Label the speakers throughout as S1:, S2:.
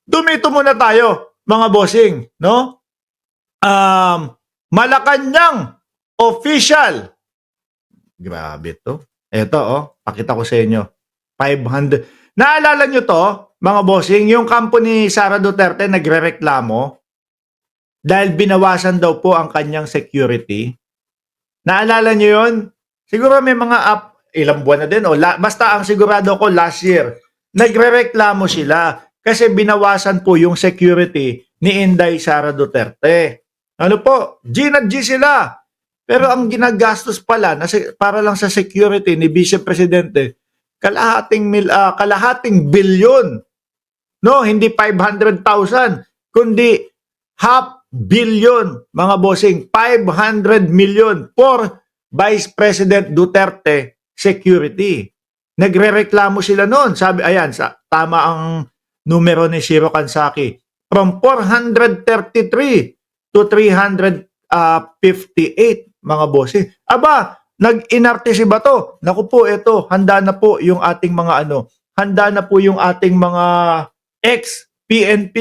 S1: Dumito muna tayo, mga bossing, no? Malacanang official. Grabe to. Ito, pakita ko sa inyo. 500. Naalala nyo to, mga bossing, yung kampo ni Sara Duterte nagrereklamo dahil binawasan daw po ang kanyang security. Naalala nyo yun? Siguro may mga ilang buwan na din. Basta ang sigurado ko last year, nagrereklamo sila kasi binawasan po yung security ni Inday Sara Duterte. Ano po? G na G sila. Pero ang ginagastos pala para lang sa security ni Vice Presidente, kalahating bilyon. No, hindi 500,000, kundi half billion, mga bossing, 500 million for Vice President Duterte security. Nagrereklamo sila noon. Sabi, ayan, tama ang numero ni Shiro Kansaki. From 433 to 358, mga bossing. Aba, nag-inarte si Bato. Naku po, ito, handa na po yung ating mga handa na po yung ating mga ex-PNP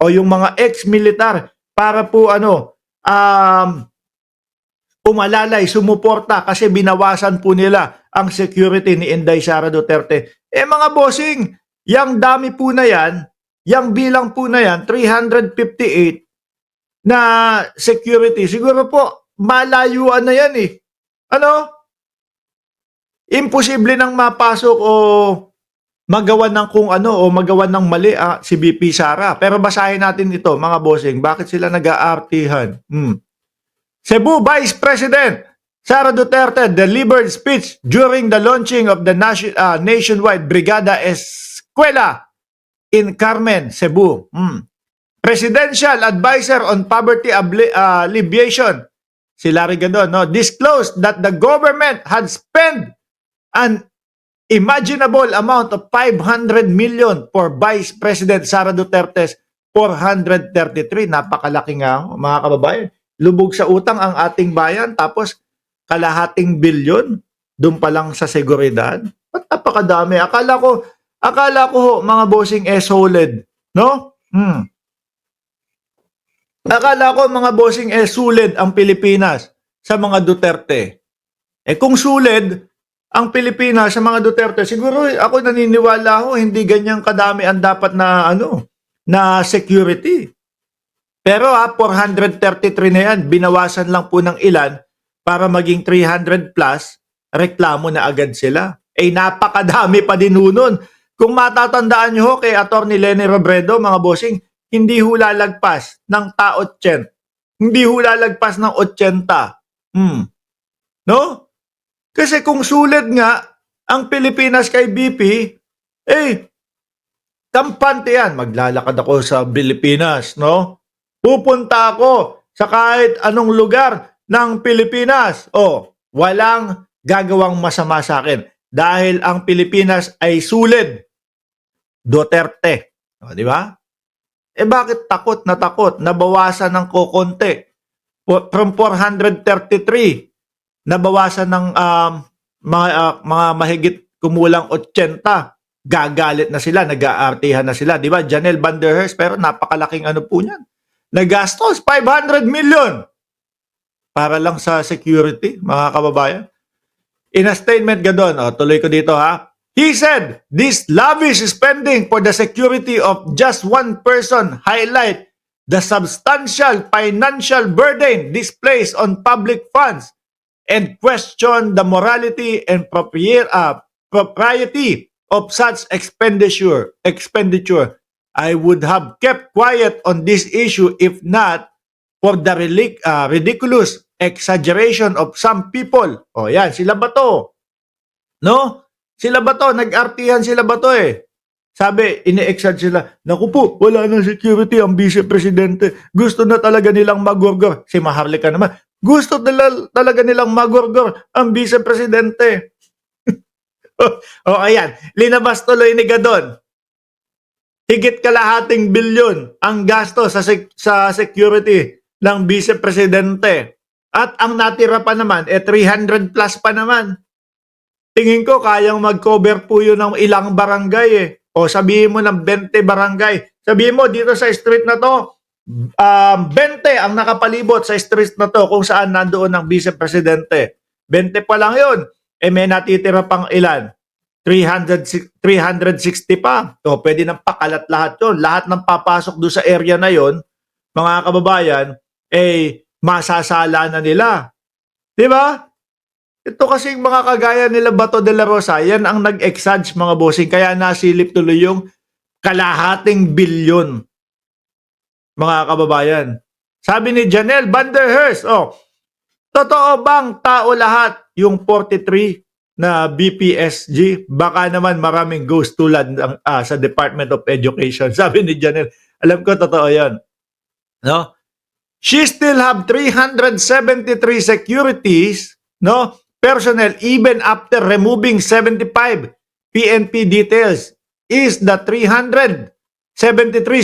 S1: o yung mga ex-militar para po umalalay, sumuporta kasi binawasan po nila ang security ni Inday Sara Duterte. Mga bossing, yang dami po na yan, yang bilang po na yan, 358 na security, siguro po malayuan na yan eh. Imposible nang mapasok o magawan ng kung o magawan ng mali si VP Sara. Pero basahin natin ito, mga bossing, bakit sila nag-aartihan? Cebu Vice President Sara Duterte delivered speech during the launching of the nationwide Brigada Eskwela in Carmen, Cebu. Presidential Advisor on Poverty Alleviation, si Larry Gadon, disclosed that the government had spent an imaginable amount of 500 million for Vice President Sara Duterte's 433. Napakalaki nga, mga kababayan. Lubog sa utang ang ating bayan, tapos kalahating bilyon doon pa lang sa seguridad. Ba't napakadami? Akala ko mga bossing solid, no? Akala ko mga bossing sulit ang Pilipinas sa mga Duterte. Kung sulit ang Pilipinas sa mga Duterte, siguro ako naniniwala hindi ganyan kadami ang dapat na na security. Pero 433 na yan, binawasan lang po ng ilan para maging 300 plus, reklamo na agad sila. Napakadami pa din nun. Kung matatandaan nyo kay Atty. Leni Robredo, mga bossing, hindi hulalagpas ng ta-80. Hindi hulalagpas ng 80. No? Kasi kung sulit nga ang Pilipinas kay BP, kampante yan. Maglalakad ako sa Pilipinas, no? Pupunta ako sa kahit anong lugar ng Pilipinas. Walang gagawang masama sa akin. Dahil ang Pilipinas ay sulit. Duterte. Di ba? Bakit takot? Nabawasan ng kokonti. From 433, nabawasan ng mga mahigit kumulang 80. Gagalit na sila, nag-aartihan na sila. Di ba? Janelle Van der Hearst, pero napakalaking po niyan. Nagastos 500 million para lang sa security, mga kababayan. In a statement gadon, tuloy ko dito he said, this lavish spending for the security of just one person highlight the substantial financial burden displaced on public funds and question the morality and propriety of such expenditure. I would have kept quiet on this issue if not for the ridiculous exaggeration of some people. Yan, sila Bato. No? Sila Bato, nag-artihan sila Bato Sabi, ini-exag sila, naku po, wala nang security ang Vice Presidente. Gusto na talaga nilang magorgor. Si Maharlika naman, gusto talaga nilang magorgor ang Vice Presidente. Ayan, linabas tuloy ni Gadon. Higit kalahating bilyon ang gasto sa security ng Vice Presidente. At ang natira pa naman, 300 plus pa naman. Tingin ko, kayang mag-cover po yun ng ilang barangay O sabihin mo ng 20 barangay, Sabihin mo, dito sa street na to, 20 ang nakapalibot sa street na to kung saan nandoon ang Vice Presidente. 20 pa lang yun. May natitira pang ilan? 360 pa. O, pwede nang pakalat lahat yun. Lahat ng papasok doon sa area na yon, mga kababayan, masasala na nila. Di ba? Ito kasing mga kagaya nila Bato de la Rosa, yan ang nag-exage mga bossing. Kaya nasilip tuloy yung kalahating bilyon, mga kababayan. Sabi ni Janelle Vanderhurst, totoo bang tao lahat yung 43 na BPSG? Baka naman maraming ghost tulad sa Department of Education. Sabi ni Janelle, alam ko totoo yan. No? She still have 373 securities, no, personnel even after removing 75 PNP details. Is the 373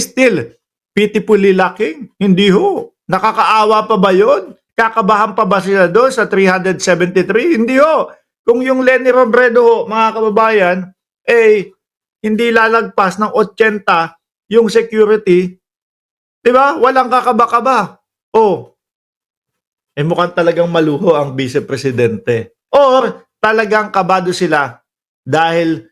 S1: still pitifully lacking? Hindi ho. Nakakaawa pa ba yun? Kakabahan pa ba sila doon sa 373? Hindi ho. Kung yung Lenny Robredo ho, mga kababayan, hindi lalagpas ng 80 yung security, di ba? Walang kakaba-kaba. Mukhang talagang maluho ang Vice Presidente. Or talagang kabado sila dahil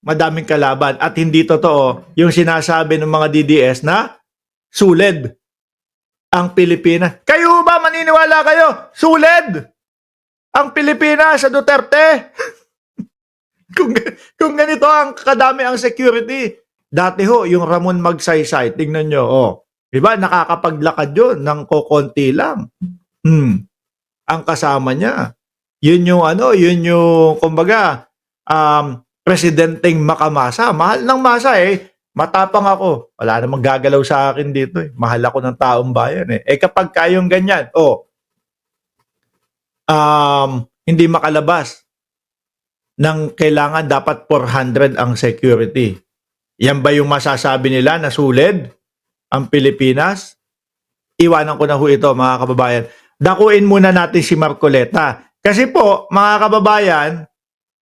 S1: madaming kalaban at hindi totoo yung sinasabi ng mga DDS na suled ang Pilipinas. Kayo ba maniniwala kayo? Suled ang Pilipinas sa Duterte? kung ganito ang kadami ang security. Dati ho, yung Ramon Magsaysay, tingnan nyo, diba, nakakapaglakad yun ng kokonti lang. Ang kasama niya. Yun yung, kumbaga, presidenteng makamasa. Mahal ng masa matapang ako. Wala namang gagalaw sa akin dito Mahal ako ng taong bayan kapag kayong ganyan, hindi makalabas ng kailangan dapat 400 ang security. Yan ba yung masasabi nila na suled ang Pilipinas? Iwanan ko na ho ito, mga kababayan. Dakuin muna natin si Marcoleta. Kasi po, mga kababayan,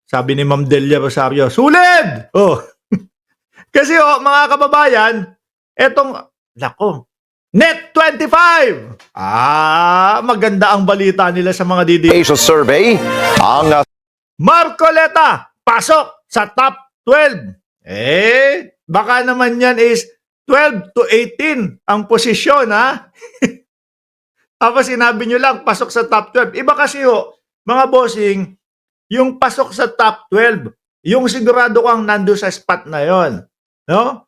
S1: sabi ni Ma'am Delia Rosario, suled! Kasi mga kababayan, Net 25! Maganda ang balita nila sa mga DDS.
S2: Survey ang
S1: Marcoleta, pasok sa top 12. Baka naman yan is 12 to 18 ang posisyon, ha? Tapos sinabi nyo lang, pasok sa top 12. Iba kasi mga bossing, yung pasok sa top 12, yung sigurado kang nando sa spot na yon, no?